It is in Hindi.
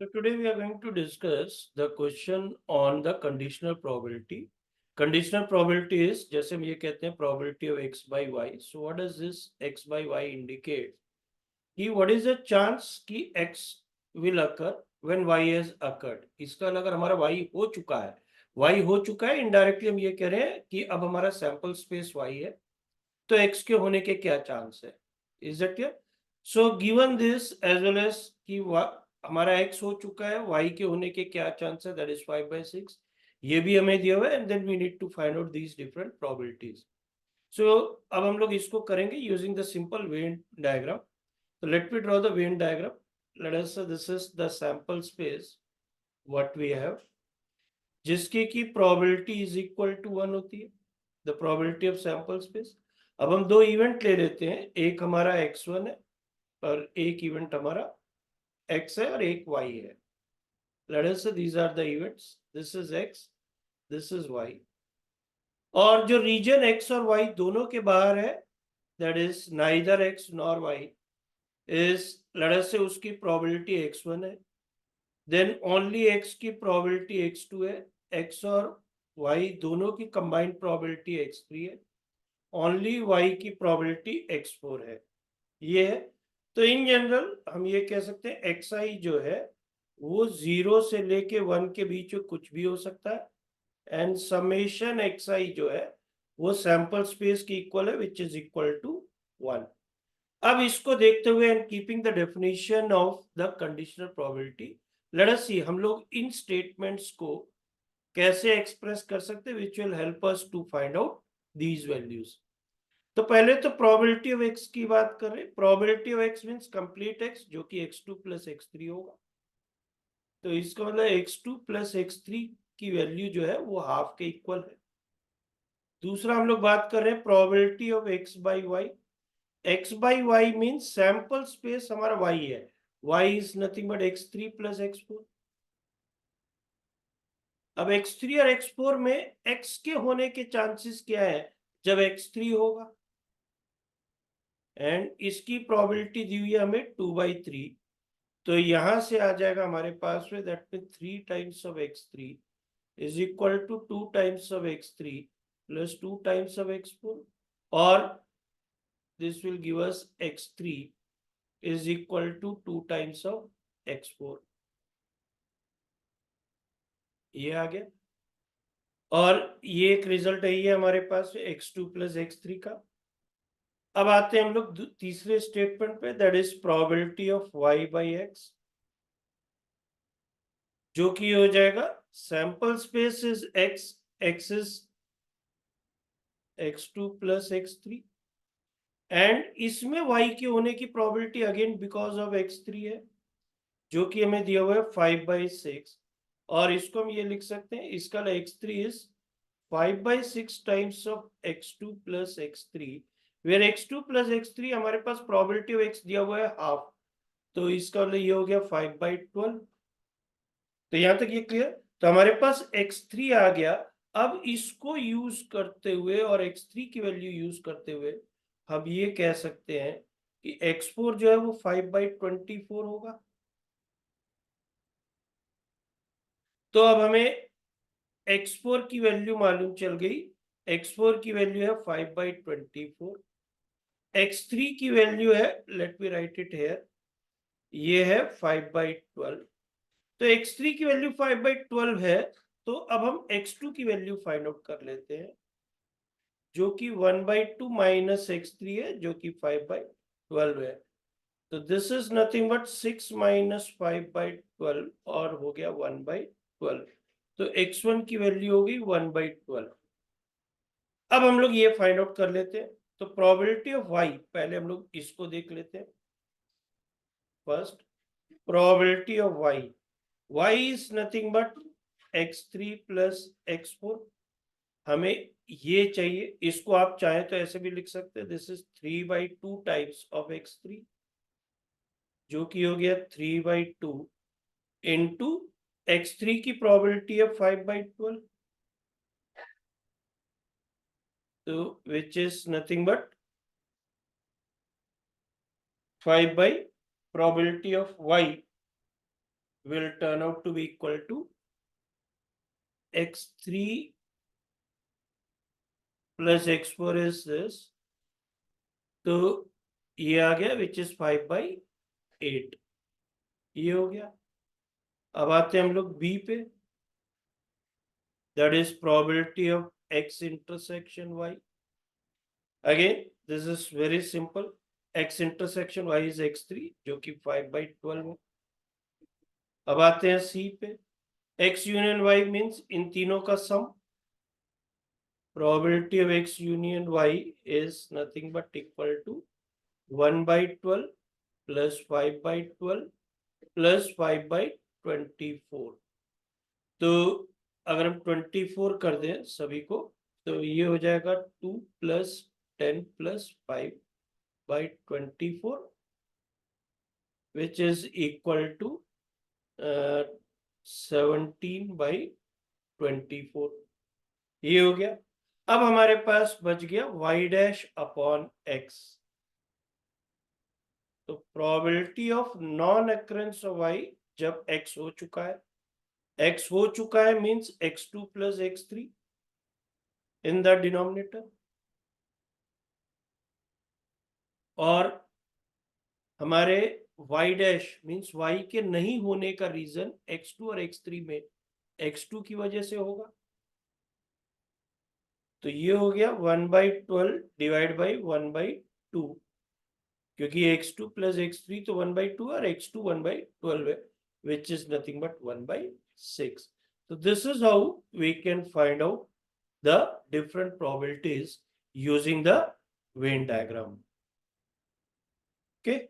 So today we are going to discuss the question on the conditional probability. Conditional probability is जैसे हम ये कहते हैं probability of x by y. So what does this x by y indicate? कि what is the chance कि x will occur when y has occurred. इसका अगर हमारा y हो चुका है, y हो चुका है, इनडायरेक्टली हम ये कह रहे हैं कि अब हमारा सैंपल स्पेस y है, तो x के होने के क्या चांस है. Is that clear? So given this as well as कि हमारा x हो चुका है, y के होने के क्या चांस है, दैट इज 5/6. ये भी हमें दिया हुआ है and then we need to find out these different probabilities. So अब हम लोग इसको करेंगे using the simple Venn diagram. So let me draw the Venn diagram. Let us say this is the sample space what we have, जिसकी की probability is equal to 1 होती है, the probability of sample space. अब हम दो इवेंट ले लेते हैं, एक हमारा x1 है और एक इवेंट हमारा x है और एक y है. Let us say these are the events. This is x, this is y. और जो रीजन x और y दोनों के बाहर है, that is neither x nor y, is let us say उसकी probability x1 है. देन ओनली x की प्रोबेबिलिटी x2 है, x और y दोनों की कंबाइंड प्रोबेबिलिटी x3 है, ओनली y की प्रोबेबिलिटी x4 है. ये है. तो इन जनरल हम ये कह सकते हैं xi जो है वो 0 से लेके 1 के बीच में कुछ भी हो सकता है एंड समेशन xi जो है वो सैंपल स्पेस की इक्वल है विच इज इक्वल टू 1. अब इसको देखते हुए and keeping the definition of the conditional probability, let us see हम लोग इन स्टेटमेंट्स को कैसे एक्सप्रेस कर सकते हैं which will help us to find out these values. तो पहले तो प्रोबेबिलिटी ऑफ एक्स की बात कर रहे हैं. Probability of x means complete x जो कि x2 प्लस x3 होगा. तो इसका मतलब x2 प्लस x3 की वैल्यू जो है वो हाफ के इक्वल है. दूसरा हम लोग बात कर रहे हैं probability of x by Y. x by y means sample space हमारा y है. y is nothing but x3 plus x4. अब x3 और x4 में x के होने के चांसेस क्या है जब x3 होगा, एंड इसकी प्रोबेबिलिटी दी हुई है हमें 2/3. तो यहां से आ जाएगा हमारे पास में that mean 3 times of x3 is equal to 2 times of x3 plus 2 times of x4, और this will give us x3 is equal to 2 times of x4. ये आ गया. और ये एक रिजल्ट है ये हमारे पास x2 प्लस x3 का. अब आते हैं हम लोग तीसरे स्टेटमेंट पे, that is probability of y by x, जो कि हो जाएगा sample space is x is x2 plus x3 and इसमें y के होने की probability again because of x3 है जो कि हमें दिया हुआ है 5/6. और इसको हम ये लिख सकते हैं, इसका x3 is 5/6 times of x2 plus x3, where x2 plus x3 हमारे पास प्रोबेबिलिटी ऑफ x दिया हुआ है हाफ. तो इसका मतलब ये हो गया 5/12. तो यहां तक ये क्लियर. तो हमारे पास x3 आ गया. अब इसको यूज करते हुए और x3 की वैल्यू यूज करते हुए हम ये कह सकते हैं कि x4 जो है वो 5/24 होगा. तो अब हमें x4 की वैल्यू मालूम चल गई. x4 की वैल्यू है 5/24. x3 की वैल्यू है, let me right it here, ये है 5/12. तो x3 की वैल्यू 5/12 है. तो अब हम x2 की वैल्यू फाइंड आउट कर लेते हैं जो कि 1/2 माइनस x3 है जो कि 5/12 है. तो this is nothing but 6 minus 5/12 और हो गया 1/12. तो x1 की वैल्यू होगी 1/12. अब हम लोग ये फाइंड आउट कर लेते हैं. तो प्रोबेबिलिटी ऑफ y, पहले हम लोग इसको देख लेते हैं. First, probability of y is nothing but x3 plus x4. हमें ये चाहिए. इसको आप चाहें तो ऐसे भी लिख सकते हैं, this is 3/2 times of x3 जो कि हो गया 3/2 इंटू x3 की प्रोबेबिलिटी है 5/12. तो which is nothing but 5 by probability of y will turn out to be equal to x3 plus x4 is this, तो ये आ गया विच इज 5/8, ये हो गया। अब आते हैं हम लोग बी पे, that is probability of x intersection y। Again this is very simple, x intersection y is x3 जो कि 5/12 है। अब आते हैं सी पे, x union y means in तीनों का सम, probability of x union y is nothing but equal to 1/12 plus 5/12 plus 5/24। तो अगर हम 24 कर दें सभी को तो ये हो जाएगा 2 + 10 + 5/24 which is equal to 17/24, ये हो गया। अब हमारे पास बच गया y डैश अपॉन x, तो probability of non occurrence of y जब x हो चुका है, x हो चुका है means x2 + x3 in the denominator, और हमारे y डैश मींस y के नहीं होने का रीजन x2 और x3 में x2 की वजह से होगा, तो ये हो गया 1/12 डिवाइड बाई 1/2, क्योंकि x2 + x3 तो 1/2 और x2 1/12 है, which is nothing but 1/6. So this is how we can find out the different probabilities using the Venn diagram. Okay.